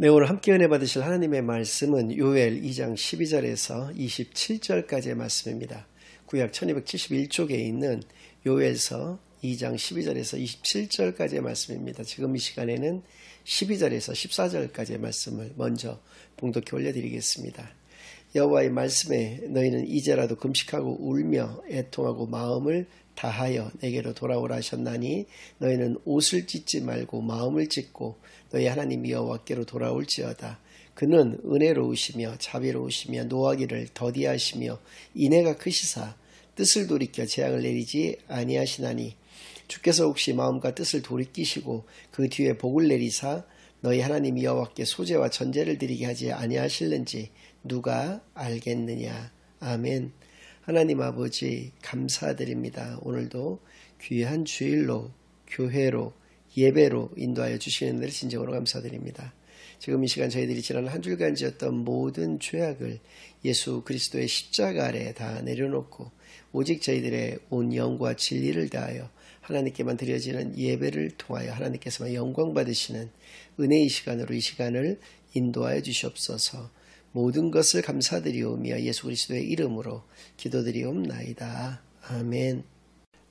네, 오늘 함께 은혜 받으실 하나님의 말씀은 요엘 2장 12절에서 27절까지의 말씀입니다. 구약 1271쪽에 있는 요엘서 2장 12절에서 27절까지의 말씀입니다. 지금 이 시간에는 12절에서 14절까지의 말씀을 먼저 봉독해 올려드리겠습니다. 여호와의 말씀에 너희는 이제라도 금식하고 울며 애통하고 마음을 다하여 내게로 돌아오라 하셨나니 너희는 옷을 찢지 말고 마음을 찢고 너희 하나님 여호와께로 돌아올지어다. 그는 은혜로우시며 자비로우시며 노하기를 더디하시며 인애가 크시사 뜻을 돌이켜 재앙을 내리지 아니하시나니 주께서 혹시 마음과 뜻을 돌이키시고 그 뒤에 복을 내리사 너희 하나님 여호와께 소제와 전제를 드리게 하지 아니하실는지 누가 알겠느냐. 아멘. 하나님 아버지 감사드립니다. 오늘도 귀한 주일로 교회로 예배로 인도하여 주시는 데 진정으로 감사드립니다. 지금 이 시간 저희들이 지난 한 주간 지었던 모든 죄악을 예수 그리스도의 십자가 아래 다 내려놓고 오직 저희들의 온 영과 진리를 다하여 하나님께만 드려지는 예배를 통하여 하나님께서만 영광 받으시는 은혜의 시간으로 이 시간을 인도하여 주시옵소서. 모든 것을 감사드리오며 예수 그리스도의 이름으로 기도드리옵나이다. 아멘.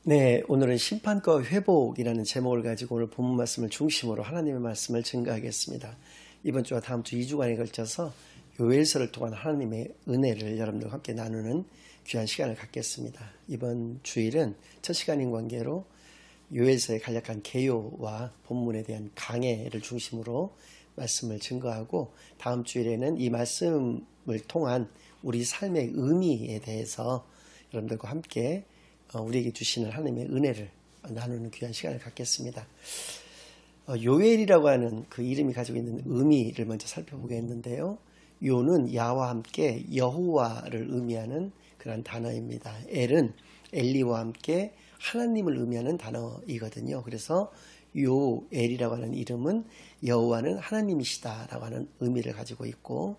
네, 오늘은 심판과 회복이라는 제목을 가지고 오늘 본문 말씀을 중심으로 하나님의 말씀을 증거하겠습니다. 이번 주와 다음 주 2주간에 걸쳐서 요엘서를 통한 하나님의 은혜를 여러분들과 함께 나누는 귀한 시간을 갖겠습니다. 이번 주일은 첫 시간인 관계로 요엘서의 간략한 개요와 본문에 대한 강해를 중심으로 말씀을 증거하고 다음 주일에는 이 말씀을 통한 우리 삶의 의미에 대해서 여러분들과 함께 우리에게 주시는 하나님의 은혜를 나누는 귀한 시간을 갖겠습니다. 요엘이라고 하는 그 이름이 가지고 있는 의미를 먼저 살펴보겠는데요. 요는 야와 함께 여호와를 의미하는 그런 단어입니다. 엘은 엘리와 함께 하나님을 의미하는 단어이거든요. 그래서 요엘이라고 하는 이름은 여호와는 하나님이시다라고 하는 의미를 가지고 있고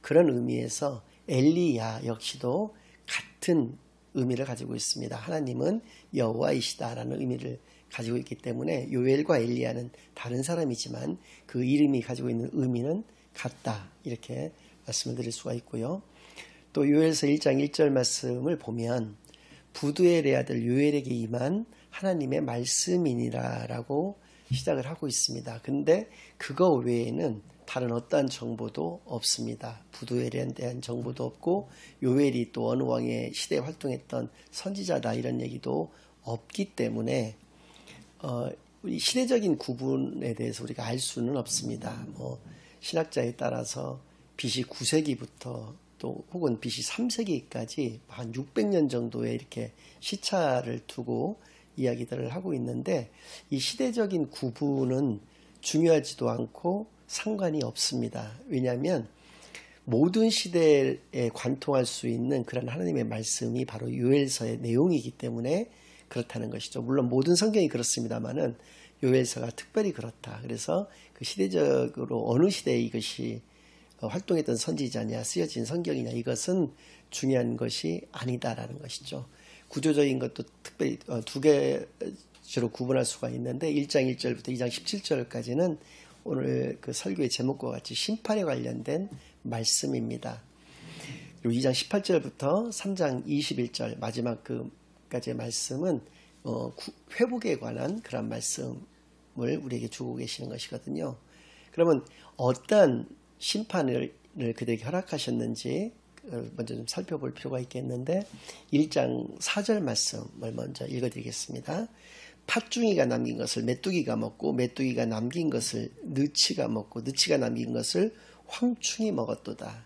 그런 의미에서 엘리야 역시도 같은 의미를 가지고 있습니다. 하나님은 여호와이시다라는 의미를 가지고 있기 때문에 요엘과 엘리야는 다른 사람이지만 그 이름이 가지고 있는 의미는 같다 이렇게 말씀을 드릴 수가 있고요. 또 요엘서 1장 1절 말씀을 보면 부두엘의 아들 요엘에게 임한 하나님의 말씀이니라라고 시작을 하고 있습니다. 근데 그거 외에는 다른 어떠한 정보도 없습니다. 부두엘에 대한 정보도 없고 요엘이 또 어느 왕의 시대에 활동했던 선지자다 이런 얘기도 없기 때문에 우리 시대적인 구분에 대해서 우리가 알 수는 없습니다. 신학자에 따라서 BC 9세기부터 또 혹은 BC 3세기까지 한 600년 정도의 이렇게 시차를 두고 이야기들을 하고 있는데 이 시대적인 구분은 중요하지도 않고 상관이 없습니다. 왜냐하면 모든 시대에 관통할 수 있는 그런 하나님의 말씀이 바로 요엘서의 내용이기 때문에 그렇다는 것이죠. 물론 모든 성경이 그렇습니다만은 요엘서가 특별히 그렇다. 그래서 그 시대적으로 어느 시대에 이것이 활동했던 선지자냐 쓰여진 성경이냐 이것은 중요한 것이 아니다라는 것이죠. 구조적인 것도 특별히 두 개로 구분할 수가 있는데 1장 1절부터 2장 17절까지는 오늘 그 설교의 제목과 같이 심판에 관련된 말씀입니다. 그리고 2장 18절부터 3장 21절 마지막 그까지의 말씀은 회복에 관한 그런 말씀을 우리에게 주고 계시는 것이거든요. 그러면 어떤 심판을 그들에게 허락하셨는지 먼저 좀 살펴볼 필요가 있겠는데 1장 4절 말씀을 먼저 읽어드리겠습니다. 팥중이가 남긴 것을 메뚜기가 먹고 메뚜기가 남긴 것을 느치가 먹고 느치가 남긴 것을 황충이 먹었도다.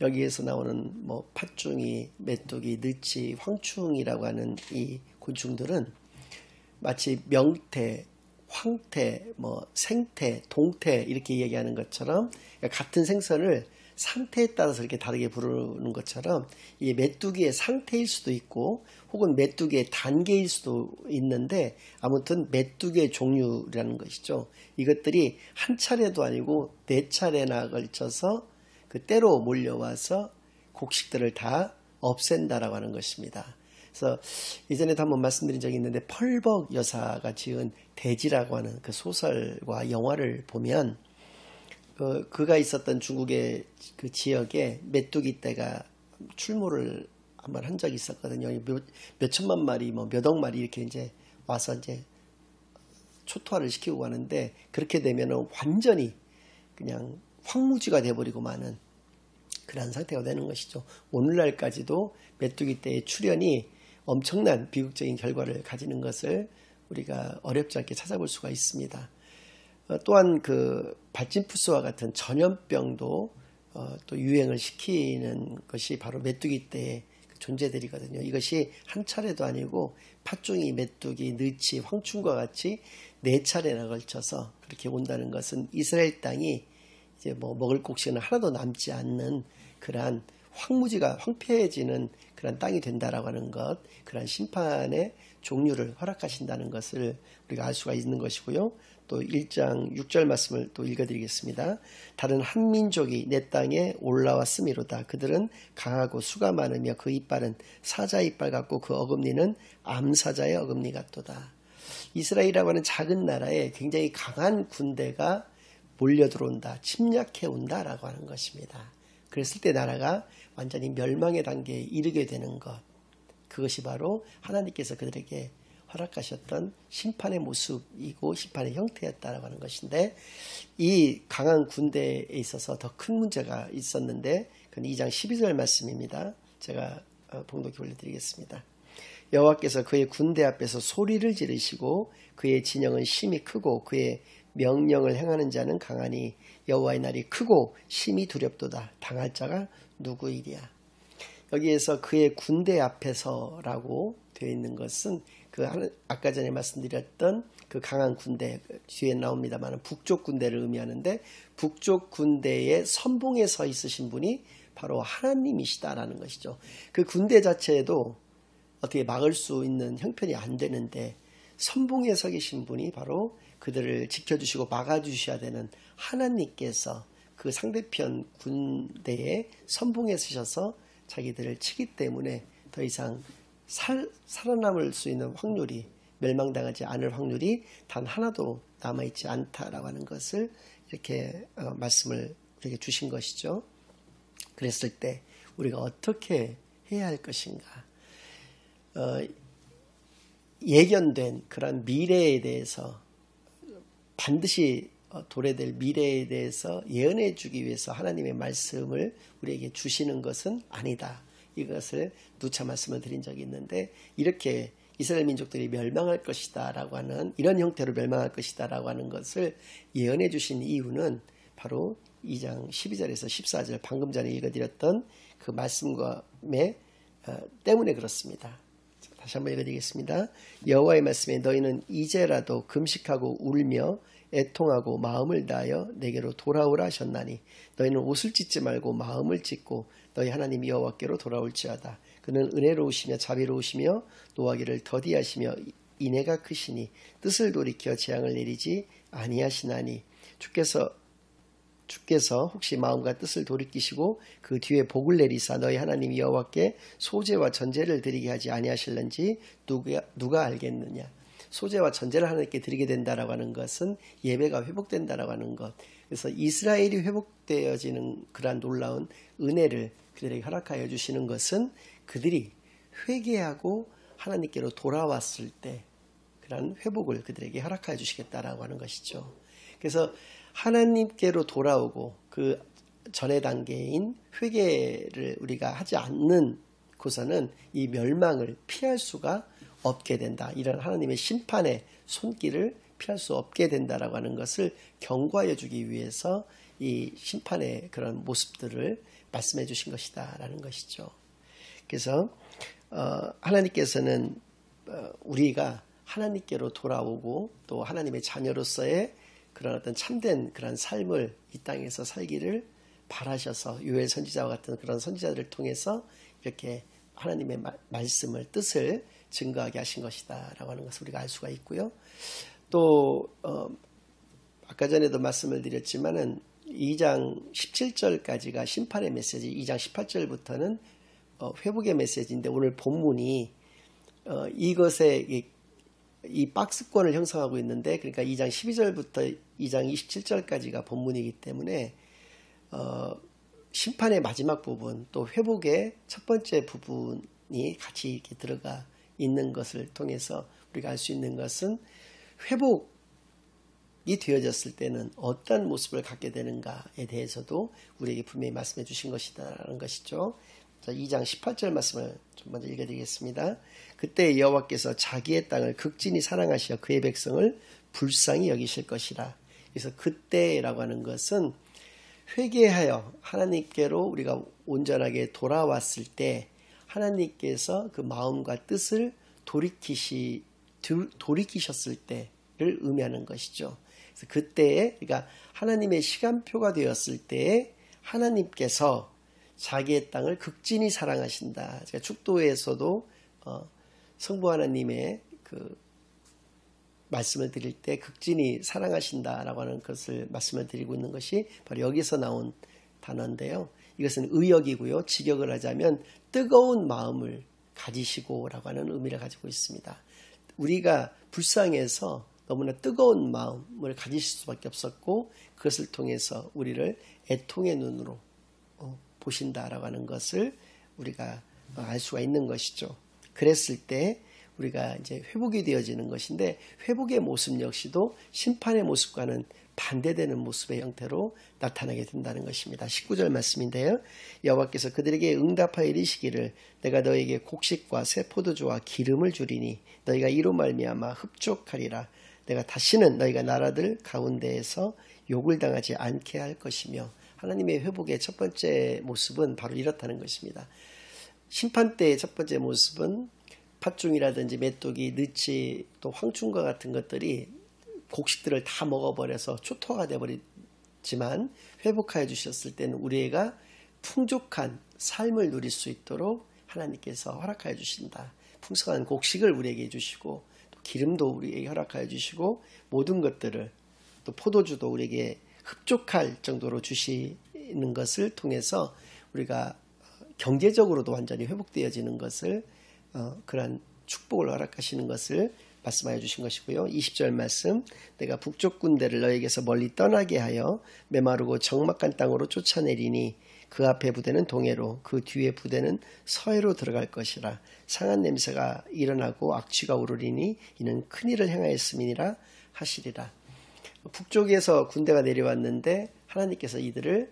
여기에서 나오는 팥중이, 메뚜기, 느치, 황충이라고 하는 이 곤충들은 마치 명태, 황태, 생태, 동태 이렇게 얘기하는 것처럼 같은 생선을 상태에 따라서 이렇게 다르게 부르는 것처럼 이 메뚜기의 상태일 수도 있고 혹은 메뚜기의 단계일 수도 있는데 아무튼 메뚜기의 종류라는 것이죠. 이것들이 한 차례도 아니고 4차례나 걸쳐서 그 때로 몰려와서 곡식들을 다 없앤다라고 하는 것입니다. 그래서 예전에도 한번 말씀드린 적이 있는데 펄벅 여사가 지은 돼지라고 하는 그 소설과 영화를 보면 그가 있었던 중국의 그 지역에 메뚜기 떼가 출몰을 한번 한 적이 있었거든요. 몇 천만 마리, 뭐 몇 억 마리 이렇게 이제 와서 이제 초토화를 시키고 가는데, 그렇게 되면은 완전히 그냥 황무지가 돼버리고 마는 그런 상태가 되는 것이죠. 오늘날까지도 메뚜기 떼의 출현이 엄청난 비극적인 결과를 가지는 것을 우리가 어렵지 않게 찾아볼 수가 있습니다. 또한 그 발진푸스와 같은 전염병도 또 유행을 시키는 것이 바로 메뚜기 떼의 존재들이거든요. 이것이 한 차례도 아니고 팥종이, 메뚜기, 느치, 황충과 같이 4차례나 걸쳐서 그렇게 온다는 것은 이스라엘 땅이 이제 뭐 먹을 곡식은 하나도 남지 않는 그러한 황무지가 황폐해지는 그런 땅이 된다라고 하는 것, 그런 심판의 종류를 허락하신다는 것을 우리가 알 수가 있는 것이고요. 또 1장 6절 말씀을 또 읽어드리겠습니다. 다른 한 민족이 내 땅에 올라왔음이로다. 그들은 강하고 수가 많으며 그 이빨은 사자 이빨 같고 그 어금니는 암사자의 어금니 같도다. 이스라엘이라고 하는 작은 나라에 굉장히 강한 군대가 몰려 들어온다, 침략해 온다라고 하는 것입니다. 그랬을 때 나라가 완전히 멸망의 단계에 이르게 되는 것, 그것이 바로 하나님께서 그들에게 허락하셨던 심판의 모습이고 심판의 형태였다라고 하는 것인데, 이 강한 군대에 있어서 더 큰 문제가 있었는데 그건 2장 12절 말씀입니다. 제가 봉독해 올려드리겠습니다. 여호와께서 그의 군대 앞에서 소리를 지르시고 그의 진영은 심히 크고 그의 명령을 행하는 자는 강하니 여호와의 날이 크고 심히 두렵도다. 당할 자가 누구이랴. 여기에서 그의 군대 앞에서라고 되어 있는 것은 아까 전에 말씀드렸던 그 강한 군대, 뒤에 나옵니다만 북쪽 군대를 의미하는데, 북쪽 군대의 선봉에 서 있으신 분이 바로 하나님이시다라는 것이죠. 그 군대 자체에도 어떻게 막을 수 있는 형편이 안 되는데 선봉에 서 계신 분이 바로 그들을 지켜주시고 막아주셔야 되는 하나님께서 그 상대편 군대의 선봉에 서셔서 자기들을 치기 때문에 더 이상 살아남을 수 있는 확률이, 멸망당하지 않을 확률이 단 하나도 남아있지 않다라고 하는 것을 이렇게 말씀을 이렇게 주신 것이죠. 그랬을 때 우리가 어떻게 해야 할 것인가? 예견된 그런 미래에 대해서, 반드시 도래될 미래에 대해서 예언해 주기 위해서 하나님의 말씀을 우리에게 주시는 것은 아니다. 이것을 누차 말씀을 드린 적이 있는데, 이렇게 이스라엘 민족들이 멸망할 것이다 라고 하는, 이런 형태로 멸망할 것이다 라고 하는 것을 예언해 주신 이유는 바로 2장 12절에서 14절 방금 전에 읽어드렸던 그 말씀과 때문에 그렇습니다. 다시 한번 읽어드리겠습니다. 여호와의 말씀에 너희는 이제라도 금식하고 울며 애통하고 마음을 다하여 내게로 돌아오라 하셨나니 너희는 옷을 찢지 말고 마음을 찢고 너희 하나님 여호와께로 돌아올지어다. 그는 은혜로우시며 자비로우시며 노하기를 더디하시며 인애가 크시니 뜻을 돌이켜 재앙을 내리지 아니하시나니 주께서 혹시 마음과 뜻을 돌이키시고 그 뒤에 복을 내리사 너희 하나님 여호와께 소제와 전제를 드리게 하지 아니하실는지 누가 알겠느냐. 소제와 전제를 하나님께 드리게 된다라고 하는 것은 예배가 회복된다라고 하는 것. 그래서 이스라엘이 회복되어지는 그러한 놀라운 은혜를 그들에게 허락하여 주시는 것은 그들이 회개하고 하나님께로 돌아왔을 때 그러한 회복을 그들에게 허락하여 주시겠다라고 하는 것이죠. 그래서 하나님께로 돌아오고 그 전의 단계인 회개를 우리가 하지 않는 곳에는 이 멸망을 피할 수가 없게 된다. 이런 하나님의 심판의 손길을 피할 수 없게 된다라고 하는 것을 경고하여 주기 위해서 이 심판의 그런 모습들을 말씀해 주신 것이다라는 것이죠. 그래서 하나님께서는 우리가 하나님께로 돌아오고 또 하나님의 자녀로서의 그런 어떤 참된 그런 삶을 이 땅에서 살기를 바라셔서 요엘 선지자와 같은 그런 선지자들을 통해서 이렇게 하나님의 말씀을, 뜻을 증거하게 하신 것이다 라고 하는 것을 우리가 알 수가 있고요. 또 아까 전에도 말씀을 드렸지만은 2장 17절까지가 심판의 메시지, 2장 18절부터는 회복의 메시지인데 오늘 본문이 이것의 이 박스권을 형성하고 있는데, 그러니까 2장 12절부터 2장 27절까지가 본문이기 때문에 심판의 마지막 부분, 또 회복의 첫 번째 부분이 같이 이렇게 들어가 있는 것을 통해서 우리가 알 수 있는 것은, 회복이 되어졌을 때는 어떤 모습을 갖게 되는가에 대해서도 우리에게 분명히 말씀해 주신 것이다라는 것이죠. 자, 2장 18절 말씀을 좀 먼저 읽어드리겠습니다. 그때 여호와께서 자기의 땅을 극진히 사랑하시어 그의 백성을 불쌍히 여기실 것이라. 그래서 그때라고 하는 것은 회개하여 하나님께로 우리가 온전하게 돌아왔을 때 하나님께서 그 마음과 뜻을 돌이키셨을 때를 의미하는 것이죠. 그래서 그때에, 그러니까 하나님의 시간표가 되었을 때에 하나님께서 자기의 땅을 극진히 사랑하신다. 제가 축도에서도 성부 하나님의 그 말씀을 드릴 때 극진히 사랑하신다라고 하는 것을 말씀을 드리고 있는 것이 바로 여기서 나온 단어인데요. 이것은 의역이고요. 직역을 하자면 뜨거운 마음을 가지시고라고 하는 의미를 가지고 있습니다. 우리가 불쌍해서 너무나 뜨거운 마음을 가지실 수밖에 없었고, 그것을 통해서 우리를 애통의 눈으로 보신다라고 하는 것을 우리가 알 수가 있는 것이죠. 그랬을 때 우리가 이제 회복이 되어지는 것인데, 회복의 모습 역시도 심판의 모습과는 반대되는 모습의 형태로 나타나게 된다는 것입니다. 19절 말씀인데요. 여호와께서 그들에게 응답하여 이르시기를 내가 너에게 곡식과 새 포도주와 기름을 주리니 너희가 이로 말미암아 흡족하리라. 내가 다시는 너희가 나라들 가운데에서 욕을 당하지 않게 할 것이며, 하나님의 회복의 첫 번째 모습은 바로 이렇다는 것입니다. 심판 때의 첫 번째 모습은 팥종이라든지 메뚜기, 느치, 또 황충과 같은 것들이 곡식들을 다 먹어버려서 초토화가 되어버리지만, 회복하여 주셨을 때는 우리가 풍족한 삶을 누릴 수 있도록 하나님께서 허락하여 주신다. 풍성한 곡식을 우리에게 주시고, 또 기름도 우리에게 허락하여 주시고, 모든 것들을, 또 포도주도 우리에게 흡족할 정도로 주시는 것을 통해서 우리가 경제적으로도 완전히 회복되어지는 것을, 그러한 축복을 허락하시는 것을 말씀하여 주신 것이고요. 20절 말씀, 내가 북쪽 군대를 너에게서 멀리 떠나게 하여 메마르고 적막한 땅으로 쫓아내리니 그 앞에 부대는 동해로 그 뒤에 부대는 서해로 들어갈 것이라. 상한 냄새가 일어나고 악취가 오르리니 이는 큰일을 행하였음이니라 하시리라. 북쪽에서 군대가 내려왔는데 하나님께서 이들을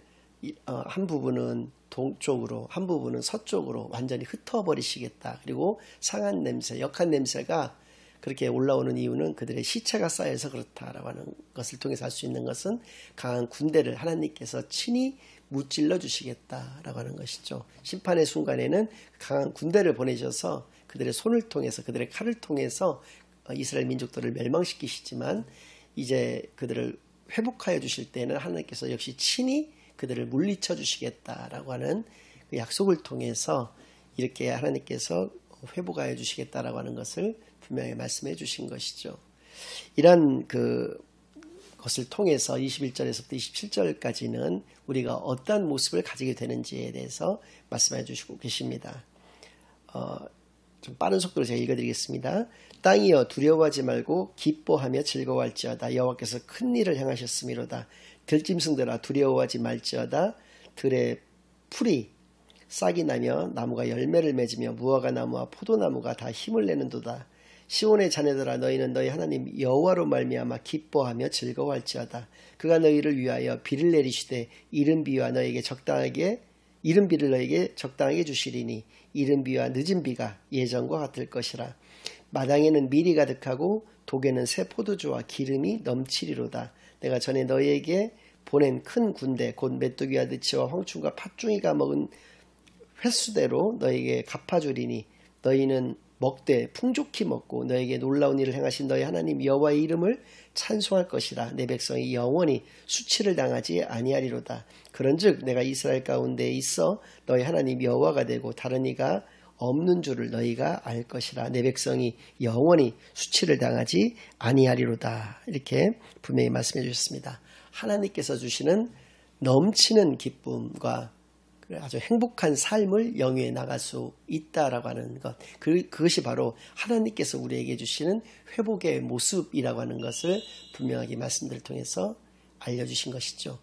한 부분은 동쪽으로, 한 부분은 서쪽으로 완전히 흩어버리시겠다. 그리고 상한 냄새, 역한 냄새가 그렇게 올라오는 이유는 그들의 시체가 쌓여서 그렇다라고 하는 것을 통해서 알 수 있는 것은, 강한 군대를 하나님께서 친히 무찔러 주시겠다라고 하는 것이죠. 심판의 순간에는 강한 군대를 보내셔서 그들의 손을 통해서, 그들의 칼을 통해서 이스라엘 민족들을 멸망시키시지만, 이제 그들을 회복하여 주실 때는 하나님께서 역시 친히 그들을 물리쳐 주시겠다라고 하는 그 약속을 통해서 이렇게 하나님께서 회복하여 주시겠다라고 하는 것을 분명히 말씀해 주신 것이죠. 이런 것을 통해서 21절에서부터 27절까지는 우리가 어떤 모습을 가지게 되는지에 대해서 말씀해 주시고 계십니다. 좀 빠른 속도로 제가 읽어드리겠습니다. 땅이여 두려워하지 말고 기뻐하며 즐거워할지어다. 여호와께서 큰 일을 행하셨음이로다. 들짐승들아 두려워하지 말지어다. 들의 풀이 싹이 나며 나무가 열매를 맺으며 무화과 나무와 포도나무가 다 힘을 내는도다. 시온의 자녀들아 너희는 너희 하나님 여호와로 말미암아 기뻐하며 즐거워할지어다. 그가 너희를 위하여 비를 내리시되 이른 비를 너에게 적당하게 주시리니 이른 비와 늦은 비가 예전과 같을 것이라. 마당에는 밀이 가득하고 독에는 새 포도주와 기름이 넘치리로다. 내가 전에 너희에게 보낸 큰 군대 곧 메뚜기와 느치와 황충과 팥중이가 먹은 횟수대로 너희에게 갚아주리니 너희는 먹되 풍족히 먹고 너에게 놀라운 일을 행하신 너희 하나님 여호와의 이름을 찬송할 것이라. 내 백성이 영원히 수치를 당하지 아니하리로다. 그런즉 내가 이스라엘 가운데 있어 너희 하나님 여호와가 되고 다른 이가 없는 줄을 너희가 알 것이라. 내 백성이 영원히 수치를 당하지 아니하리로다. 이렇게 분명히 말씀해 주셨습니다. 하나님께서 주시는 넘치는 기쁨과 아주 행복한 삶을 영위해 나갈 수 있다라고 하는 것, 그것이 바로 하나님께서 우리에게 주시는 회복의 모습이라고 하는 것을 분명하게 말씀들을 통해서 알려주신 것이죠.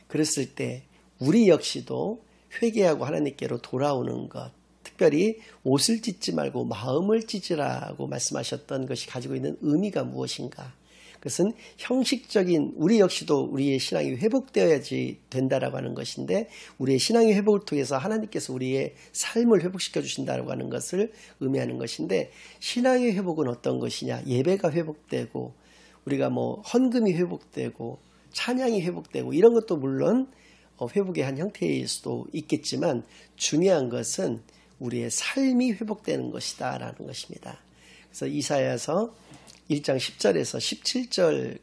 그랬을 때 우리 역시도 회개하고 하나님께로 돌아오는 것, 특별히 옷을 찢지 말고 마음을 찢으라고 말씀하셨던 것이 가지고 있는 의미가 무엇인가? 그것은 형식적인, 우리 역시도 우리의 신앙이 회복되어야지 된다라고 하는 것인데, 우리의 신앙의 회복을 통해서 하나님께서 우리의 삶을 회복시켜 주신다라고 하는 것을 의미하는 것인데, 신앙의 회복은 어떤 것이냐? 예배가 회복되고 우리가 헌금이 회복되고 찬양이 회복되고 이런 것도 물론 회복의 한 형태일 수도 있겠지만, 중요한 것은 우리의 삶이 회복되는 것이다 라는 것입니다. 그래서 이사야서 1장 10절에서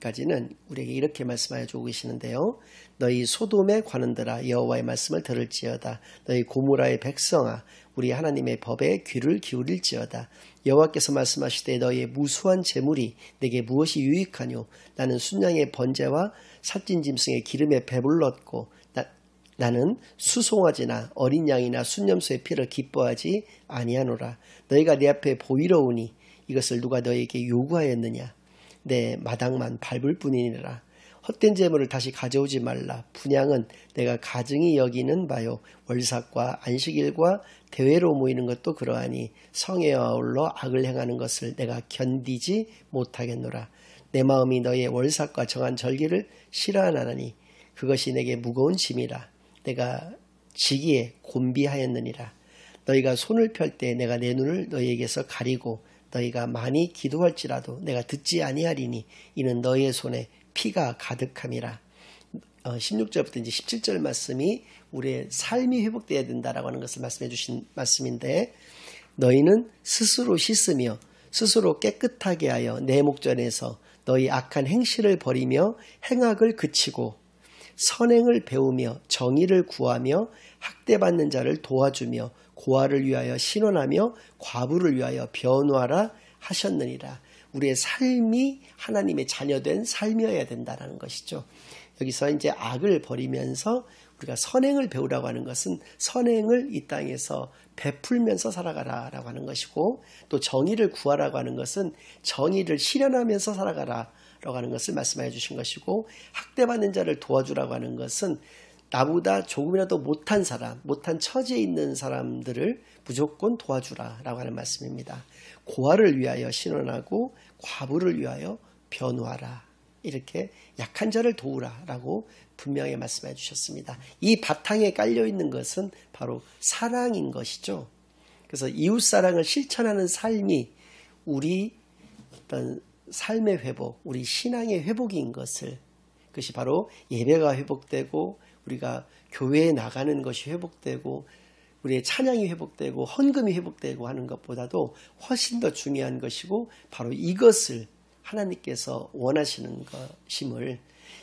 17절까지는 우리에게 이렇게 말씀하여 주고 계시는데요. 너희 소돔의 관원들아 여호와의 말씀을 들을지어다. 너희 고모라의 백성아 우리 하나님의 법에 귀를 기울일지어다. 여호와께서 말씀하시되 너희의 무수한 재물이 내게 무엇이 유익하뇨? 나는 순양의 번제와 살찐 짐승의 기름에 배불렀고 나는 수송아지나 어린 양이나 순염소의 피를 기뻐하지 아니하노라. 너희가 내 앞에 보이러 오니 이것을 누가 너희에게 요구하였느냐? 내 마당만 밟을 뿐이니라. 헛된 재물을 다시 가져오지 말라. 분향은 내가 가증히 여기는 바요. 월삭과 안식일과 대회로 모이는 것도 그러하니 성에 아울러 악을 행하는 것을 내가 견디지 못하겠노라. 내 마음이 너희의 월삭과 정한 절기를 싫어하나니 그것이 내게 무거운 짐이라. 내가 지기에 곤비하였느니라. 너희가 손을 펼 때 내가 내 눈을 너희에게서 가리고 너희가 많이 기도할지라도 내가 듣지 아니하리니 이는 너희의 손에 피가 가득함이라. 16절부터 이제 17절 말씀이 우리의 삶이 회복되어야 된다라고 하는 것을 말씀해 주신 말씀인데, 너희는 스스로 씻으며 스스로 깨끗하게 하여 내 목전에서 너희 악한 행실을 버리며 행악을 그치고 선행을 배우며 정의를 구하며 학대받는 자를 도와주며 고아를 위하여 신원하며 과부를 위하여 변호하라 하셨느니라. 우리의 삶이 하나님의 자녀된 삶이어야 된다는 것이죠. 여기서 이제 악을 버리면서 우리가 선행을 배우라고 하는 것은 선행을 이 땅에서 베풀면서 살아가라라고 하는 것이고, 또 정의를 구하라고 하는 것은 정의를 실현하면서 살아가라라고 하는 것을 말씀해 주신 것이고, 학대받는 자를 도와주라고 하는 것은 나보다 조금이라도 못한 사람, 못한 처지에 있는 사람들을 무조건 도와주라라고 하는 말씀입니다. 고아를 위하여 신원하고 과부를 위하여 변호하라. 이렇게 약한 자를 도우라라고 분명히 말씀해 주셨습니다. 이 바탕에 깔려 있는 것은 바로 사랑인 것이죠. 그래서 이웃사랑을 실천하는 삶이 우리 어떤 삶의 회복, 우리 신앙의 회복인 것을, 그것이 바로 예배가 회복되고 우리가 교회에 나가는 것이 회복되고 우리의 찬양이 회복되고 헌금이 회복되고 하는 것보다도 훨씬 더 중요한 것이고, 바로 이것을 하나님께서 원하시는 것임을,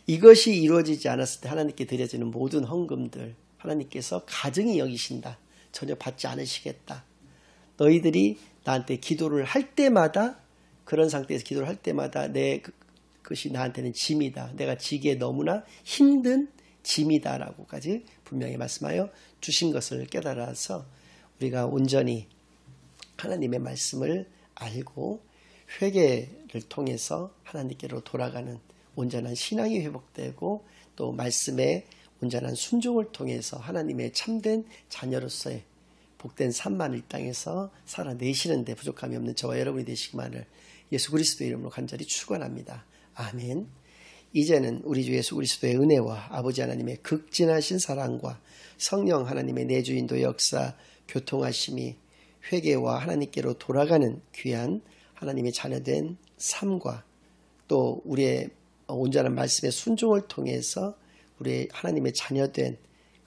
이것이 이루어지지 않았을 때 하나님께 드려지는 모든 헌금들 하나님께서 가증히 여기신다. 전혀 받지 않으시겠다. 너희들이 나한테 기도를 할 때마다, 그런 상태에서 기도를 할 때마다 그것이 나한테는 짐이다. 내가 지기에 너무나 힘든 짐이다라고까지 분명히 말씀하여 주신 것을 깨달아서 우리가 온전히 하나님의 말씀을 알고 회개를 통해서 하나님께로 돌아가는 온전한 신앙이 회복되고, 또 말씀의 온전한 순종을 통해서 하나님의 참된 자녀로서의 복된 삶만을 이 땅에서 살아내시는데 부족함이 없는 저와 여러분이 되시기만을 예수 그리스도의 이름으로 간절히 축원합니다. 아멘. 이제는 우리 주 예수 그리스도의 은혜와 아버지 하나님의 극진하신 사랑과 성령 하나님의 내주인도 역사 교통하심이 회개와 하나님께로 돌아가는 귀한 하나님의 자녀된 삶과, 또 우리의 온전한 말씀의 순종을 통해서 우리의 하나님의 자녀된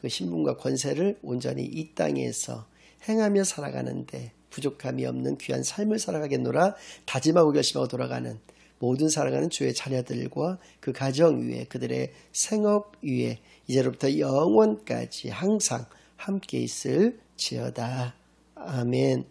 그 신분과 권세를 온전히 이 땅에서 행하며 살아가는데 부족함이 없는 귀한 삶을 살아가겠노라 다짐하고 결심하고 돌아가는 모든 살아가는 주의 자녀들과 그 가정 위에, 그들의 생업 위에 이제로부터 영원까지 항상 함께 있을지어다. 아멘.